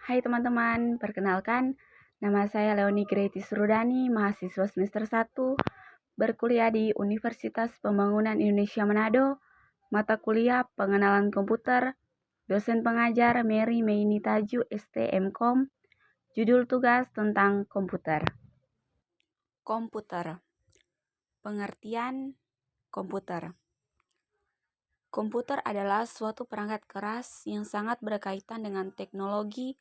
Hai teman-teman, perkenalkan, nama saya Leoni Greytis Rudani, mahasiswa semester 1, berkuliah di Universitas Pembangunan Indonesia Manado, mata kuliah Pengenalan Komputer, dosen pengajar Mary Meini Taju STMkom, judul tugas tentang komputer. Komputer. Pengertian komputer. Komputer adalah suatu perangkat keras yang sangat berkaitan dengan teknologi,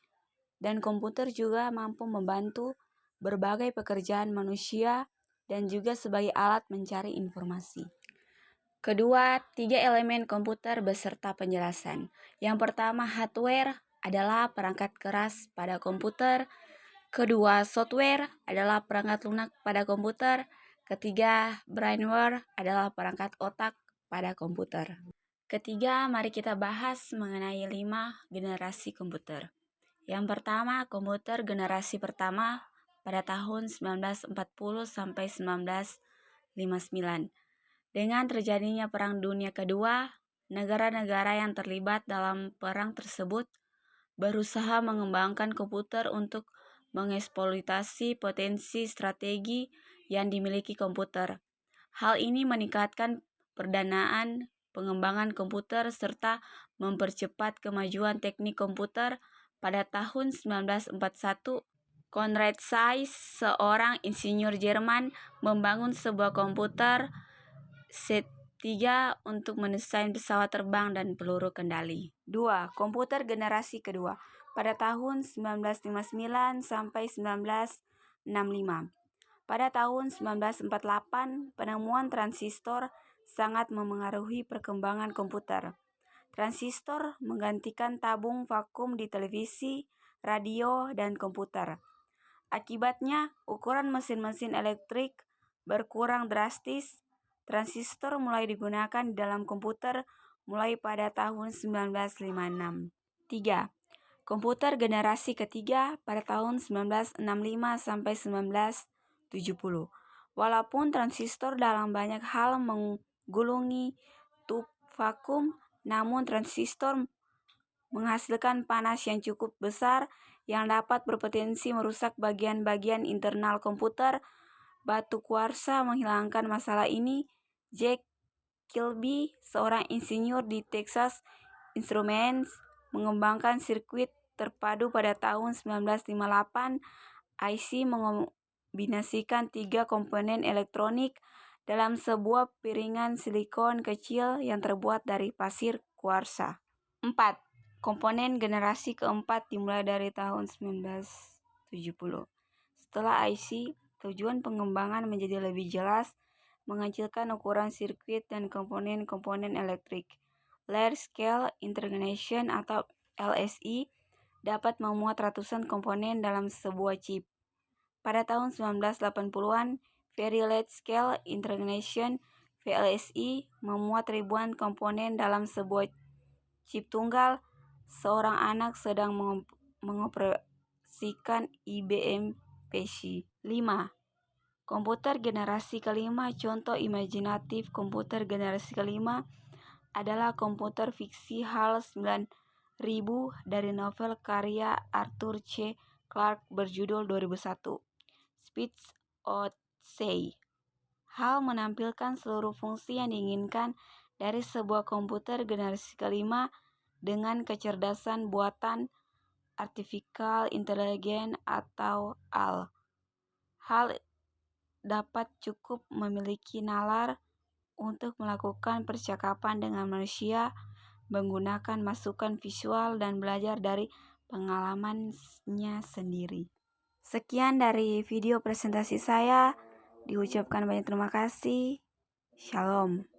dan komputer juga mampu membantu berbagai pekerjaan manusia dan juga sebagai alat mencari informasi. Kedua, 3 elemen komputer beserta penjelasan. Yang pertama, hardware adalah perangkat keras pada komputer. Kedua, software adalah perangkat lunak pada komputer. Ketiga, brainware adalah perangkat otak pada komputer. Ketiga, mari kita bahas mengenai 5 generasi komputer. Yang pertama, komputer generasi pertama pada tahun 1940 sampai 1959. Dengan terjadinya Perang Dunia Kedua, negara-negara yang terlibat dalam perang tersebut berusaha mengembangkan komputer untuk mengeksploitasi potensi strategi yang dimiliki komputer. Hal ini meningkatkan pendanaan pengembangan komputer serta mempercepat kemajuan teknik komputer. Pada tahun 1941, Konrad Zuse, seorang insinyur Jerman, membangun sebuah komputer C3 untuk mendesain pesawat terbang dan peluru kendali. 2. Komputer generasi kedua pada tahun 1959 sampai 1965. Pada tahun 1948, penemuan transistor sangat memengaruhi perkembangan komputer. Transistor menggantikan tabung vakum di televisi, radio, dan komputer. Akibatnya, ukuran mesin-mesin elektrik berkurang drastis. Transistor mulai digunakan di dalam komputer mulai pada tahun 1956. 3. Komputer generasi ketiga pada tahun 1965 sampai 1970. Walaupun transistor dalam banyak hal menggulungi tub vakum, namun transistor menghasilkan panas yang cukup besar yang dapat berpotensi merusak bagian-bagian internal komputer. Batu kuarsa menghilangkan masalah ini. Jack Kilby, seorang insinyur di Texas Instruments, mengembangkan sirkuit terpadu pada tahun 1958. IC mengombinasikan 3 komponen elektronik dalam sebuah piringan silikon kecil yang terbuat dari pasir kuarsa. 4. Komponen generasi keempat dimulai dari tahun 1970. Setelah IC, tujuan pengembangan menjadi lebih jelas, mengecilkan ukuran sirkuit dan komponen-komponen elektrik. Large Scale Integration atau LSI dapat memuat ratusan komponen dalam sebuah chip. Pada tahun 1980-an, Very Large Scale Integration VLSI memuat ribuan komponen dalam sebuah chip tunggal. Seorang anak sedang mengoperasikan IBM PC. 5. Komputer generasi kelima. Contoh imajinatif komputer generasi kelima adalah komputer fiksi HAL 9000 dari novel karya Arthur C. Clarke berjudul 2001, Speech Odyssey. HAL menampilkan seluruh fungsi yang diinginkan dari sebuah komputer generasi kelima dengan kecerdasan buatan Artificial Intelligence atau AL. HAL dapat cukup memiliki nalar untuk melakukan percakapan dengan manusia, menggunakan masukan visual dan belajar dari pengalamannya sendiri. Sekian dari video presentasi saya. Diucapkan banyak terima kasih. Shalom.